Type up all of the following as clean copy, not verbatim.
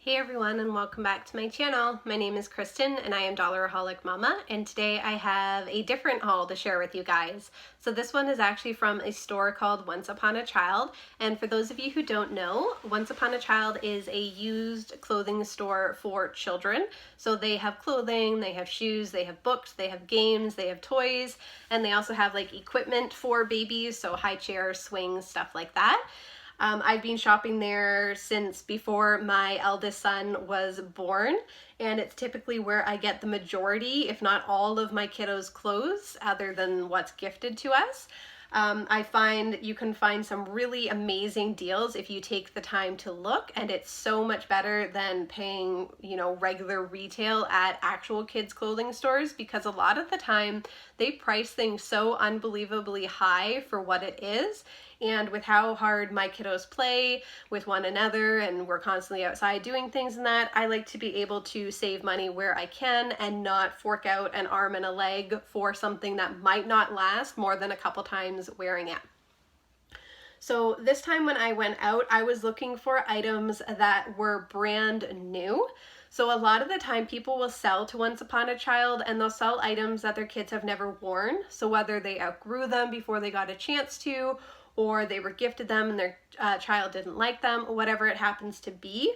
Hey everyone, and welcome back to my channel. My name is Kristen and I am Dollaraholic Mama, and today I have a different haul to share with you guys. So this one is actually from a store called Once Upon a Child, and for those of you who don't know, Once Upon a Child is a used clothing store for children. So they have clothing, they have shoes, they have books, they have games, they have toys, and they also have like equipment for babies, so high chairs, swings, stuff like that. I've been shopping there since before my eldest son was born, and it's typically where I get the majority, if not all, of my kiddos' clothes other than what's gifted to us. I find you can find some really amazing deals if you take the time to look, and it's so much better than paying, regular retail at actual kids' clothing stores, because a lot of the time they price things so unbelievably high for what it is. And with how hard my kiddos play with one another and we're constantly outside doing things and that, I like to be able to save money where I can and not fork out an arm and a leg for something that might not last more than a couple times wearing it. So this time when I went out, I was looking for items that were brand new. So a lot of the time people will sell to Once Upon a Child and they'll sell items that their kids have never worn. So whether they outgrew them before they got a chance to, or they were gifted them and their child didn't like them, whatever it happens to be,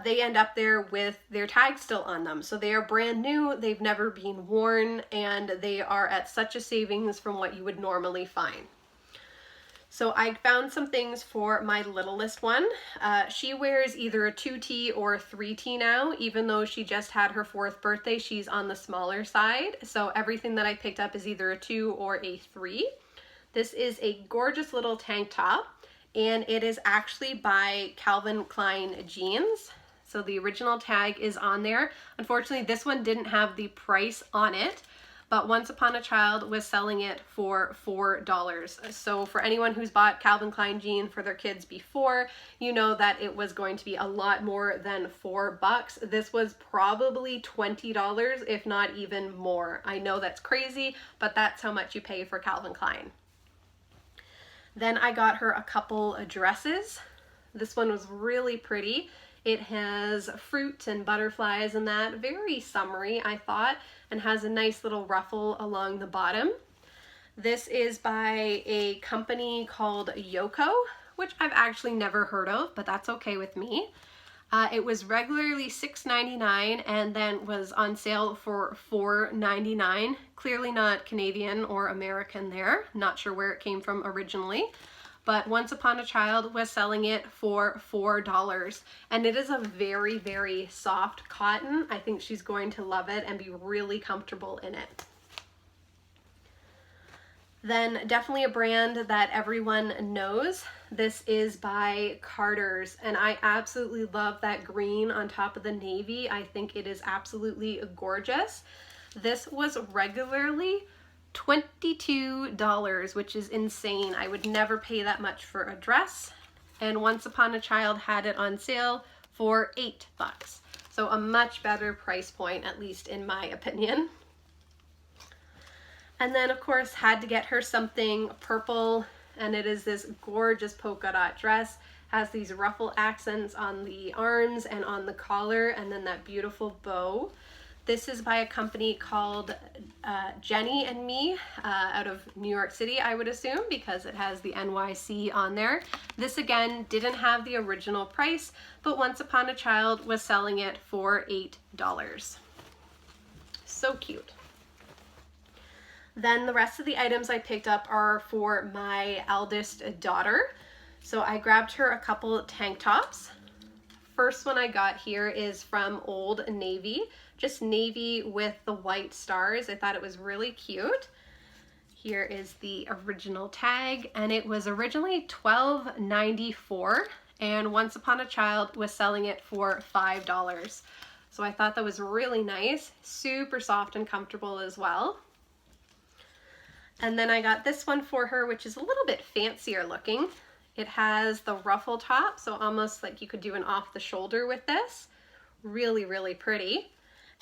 they end up there with their tag still on them. So they are brand new, they've never been worn, and they are at such a savings from what you would normally find. So I found some things for my littlest one. She wears either a 2T or a 3T now, even though she just had her 4th birthday, she's on the smaller side. So everything that I picked up is either a 2 or a 3. This is a gorgeous little tank top, and it is actually by Calvin Klein Jeans. So the original tag is on there. Unfortunately, this one didn't have the price on it, but Once Upon a Child was selling it for $4. So for anyone who's bought Calvin Klein jean for their kids before, you know that it was going to be a lot more than $4. This was probably $20, if not even more. I know that's crazy, but that's how much you pay for Calvin Klein. Then I got her a couple of dresses. This one was really pretty. It has fruit and butterflies and that, very summery I thought, and has a nice little ruffle along the bottom. This is by a company called Yoko, which I've actually never heard of, but that's okay with me. It was regularly $6.99 and then was on sale for $4.99. Clearly not Canadian or American there. Not sure where it came from originally. But Once Upon a Child was selling it for $4. And it is a very, very soft cotton. I think she's going to love it and be really comfortable in it. Then definitely a brand that everyone knows. This is by Carter's, and I absolutely love that green on top of the navy. I think it is absolutely gorgeous. This was regularly $22, which is insane. I would never pay that much for a dress, and Once Upon a Child had it on sale for $8. So a much better price point, at least in my opinion. And then of course had to get her something purple, and it is this gorgeous polka dot dress. Has these ruffle accents on the arms and on the collar, and then that beautiful bow. This is by a company called Jenny and Me out of New York City, I would assume, because it has the NYC on there. This again didn't have the original price, but Once Upon a Child was selling it for $8. So cute. Then the rest of the items I picked up are for my eldest daughter. So I grabbed her a couple tank tops. First one I got here is from Old Navy, just navy with the white stars. I thought it was really cute. Here is the original tag, and it was originally $12.94, and Once Upon a Child was selling it for $5. So I thought that was really nice, super soft and comfortable as well. And then I got this one for her, which is a little bit fancier looking. It has the ruffle top, so almost like you could do an off the shoulder with this. Really, really pretty.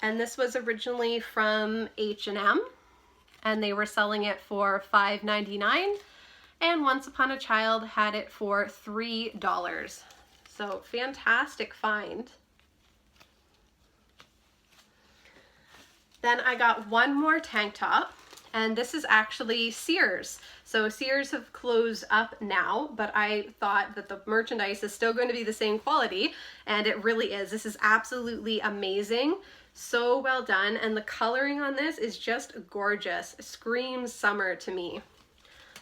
And this was originally from H&M, and they were selling it for $5.99. And Once Upon a Child had it for $3. So fantastic find. Then I got one more tank top, and this is actually Sears. So Sears have closed up now, but I thought that the merchandise is still going to be the same quality, and it really is. This is absolutely amazing. So well done, and the coloring on this is just gorgeous. Screams summer to me.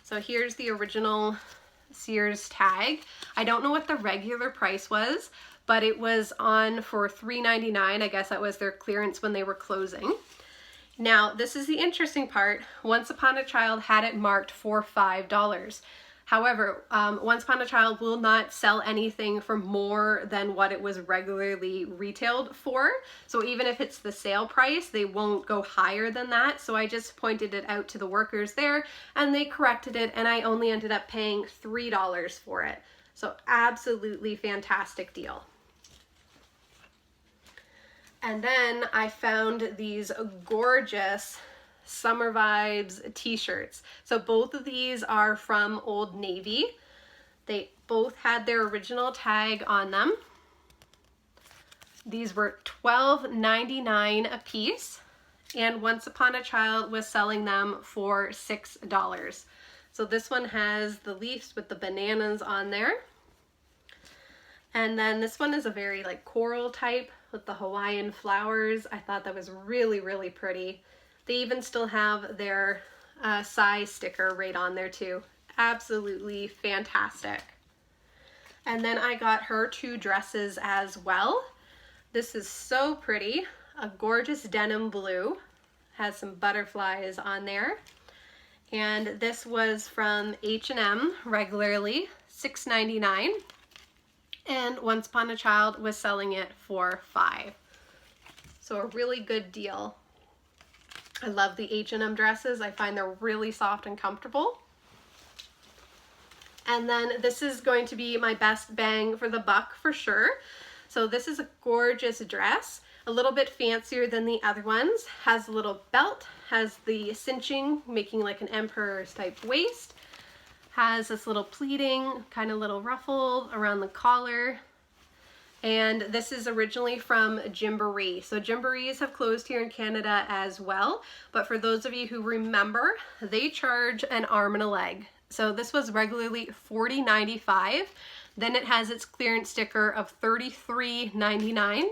So here's the original Sears tag. I don't know what the regular price was, but it was on for $3.99. I guess that was their clearance when they were closing. Now, this is the interesting part. Once Upon a Child had it marked for $5. However, Once Upon a Child will not sell anything for more than what it was regularly retailed for. So even if it's the sale price, they won't go higher than that. So I just pointed it out to the workers there, and they corrected it, and I only ended up paying $3 for it. So absolutely fantastic deal. And then I found these gorgeous Summer Vibes t-shirts. So both of these are from Old Navy. They both had their original tag on them. These were $12.99 a piece, and Once Upon a Child was selling them for $6. So this one has the leaves with the bananas on there. And then this one is a very like coral type with the Hawaiian flowers. I thought that was really, really pretty. They even still have their size sticker right on there too. Absolutely fantastic. And then I got her two dresses as well. This is so pretty. A gorgeous denim blue. Has some butterflies on there. And this was from H&M, regularly $6.99. And Once Upon a Child was selling it for $5. So a really good deal. I love the H&M dresses. I find they're really soft and comfortable. And then this is going to be my best bang for the buck for sure. So this is a gorgeous dress, a little bit fancier than the other ones. Has a little belt, has the cinching, making like an emperor's type waist. Has this little pleating, kind of little ruffle around the collar. And this is originally from Gymboree. So Gymborees have closed here in Canada as well. But for those of you who remember, they charge an arm and a leg. So this was regularly $40.95. Then it has its clearance sticker of $33.99.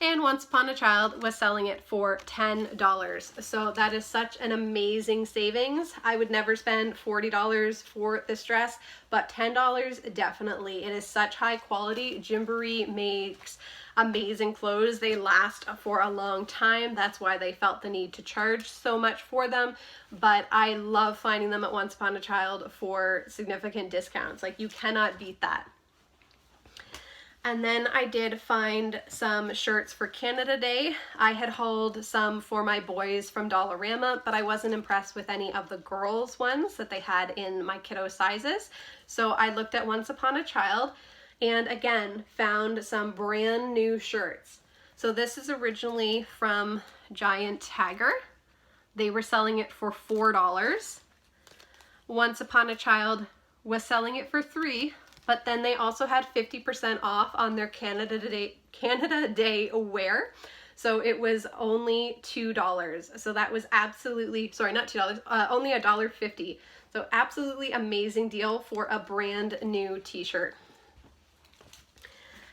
And Once Upon a Child was selling it for $10. So that is such an amazing savings. I would never spend $40 for this dress, but $10 definitely. It is such high quality. Gymboree makes amazing clothes. They last for a long time. That's why they felt the need to charge so much for them. But I love finding them at Once Upon a Child for significant discounts. Like, you cannot beat that. And then I did find some shirts for Canada Day. I had hauled some for my boys from Dollarama, but I wasn't impressed with any of the girls' ones that they had in my kiddo sizes. So I looked at Once Upon a Child and again found some brand new shirts. So this is originally from Giant Tiger. They were selling it for $4. Once Upon a Child was selling it for $3. But then they also had 50% off on their Canada Day wear. So it was only $2. So that was absolutely, sorry, not $2, only $1.50. So absolutely amazing deal for a brand new t-shirt.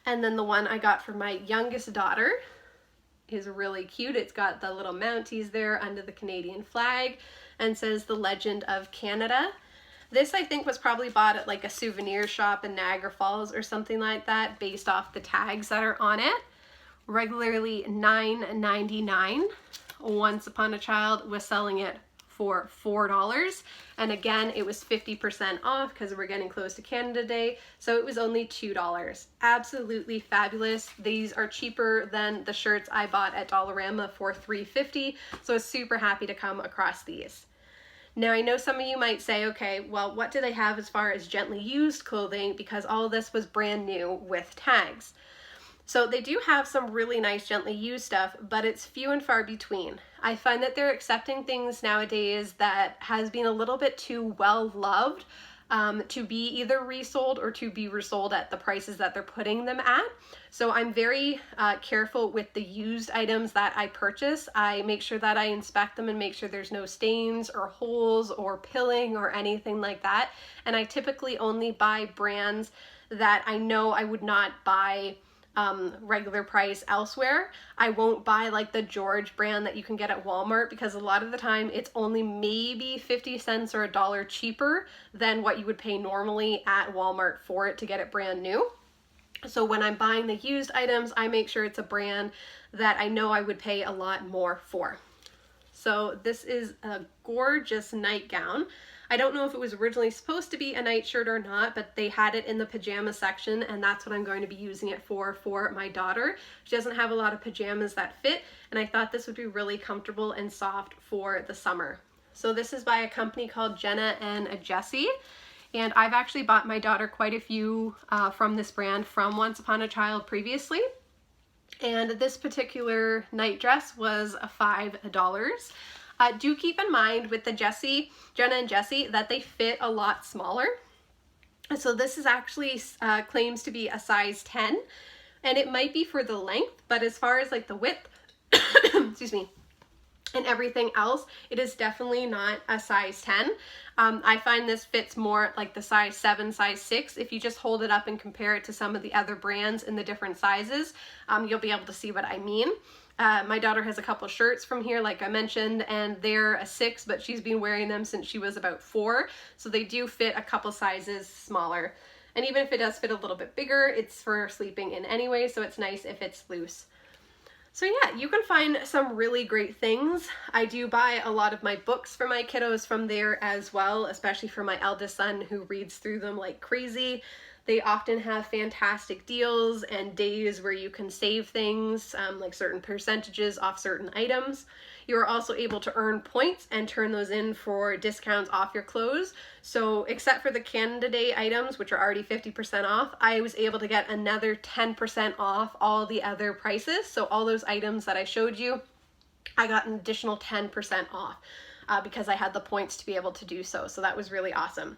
And then the one I got for my youngest daughter is really cute. It's got the little Mounties there under the Canadian flag and says the Legend of Canada. This, I think, was probably bought at like a souvenir shop in Niagara Falls or something like that, based off the tags that are on it. Regularly $9.99. Once Upon a Child was selling it for $4. And again, it was 50% off because we're getting close to Canada Day. So it was only $2. Absolutely fabulous. These are cheaper than the shirts I bought at Dollarama for $3.50. So I was super happy to come across these. Now, I know some of you might say, okay, well, what do they have as far as gently used clothing? Because all of this was brand new with tags. So they do have some really nice gently used stuff, but it's few and far between. I find that they're accepting things nowadays that has been a little bit too well loved. to be either resold or to be resold at the prices that they're putting them at. So I'm very careful with the used items that I purchase. I make sure that I inspect them and make sure there's no stains or holes or pilling or anything like that. And I typically only buy brands that I know I would not buy regular price elsewhere. I won't buy like the George brand that you can get at Walmart, because a lot of the time it's only maybe 50 cents or $1 cheaper than what you would pay normally at Walmart for it to get it brand new. So when I'm buying the used items, I make sure it's a brand that I know I would pay a lot more for. So this is a gorgeous nightgown. I don't know if it was originally supposed to be a nightshirt or not, but they had it in the pajama section, and that's what I'm going to be using it for my daughter. She doesn't have a lot of pajamas that fit, and I thought this would be really comfortable and soft for the summer. So this is by a company called Jenna and Jessie, and I've actually bought my daughter quite a few from this brand from Once Upon a Child previously. And this particular night dress was $5. Do keep in mind with the Jenna and Jessie, that they fit a lot smaller. So this is actually claims to be a size 10, and it might be for the length, but as far as like the width, excuse me, and everything else, it is definitely not a size 10. I find this fits more like the size 7, size 6. If you just hold it up and compare it to some of the other brands in the different sizes, you'll be able to see what I mean. My daughter has a couple shirts from here, like I mentioned, and they're a 6, but she's been wearing them since she was about 4. So they do fit a couple sizes smaller. And even if it does fit a little bit bigger, it's for sleeping in anyway, so it's nice if it's loose. So yeah, you can find some really great things. I do buy a lot of my books for my kiddos from there as well, especially for my eldest son who reads through them like crazy. They often have fantastic deals and days where you can save things, like certain percentages off certain items. You are also able to earn points and turn those in for discounts off your clothes. So except for the Canada Day items, which are already 50% off, I was able to get another 10% off all the other prices. So all those items that I showed you, I got an additional 10% off because I had the points to be able to do so. So that was really awesome.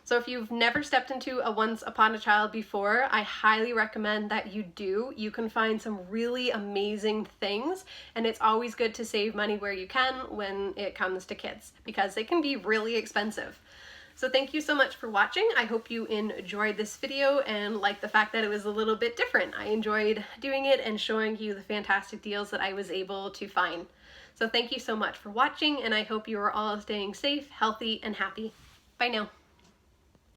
So if you've never stepped into a Once Upon a Child before, I highly recommend that you do. You can find some really amazing things, and it's always good to save money where you can when it comes to kids, because they can be really expensive. So thank you so much for watching. I hope you enjoyed this video and liked the fact that it was a little bit different. I enjoyed doing it and showing you the fantastic deals that I was able to find. So thank you so much for watching, and I hope you are all staying safe, healthy, and happy. Bye now.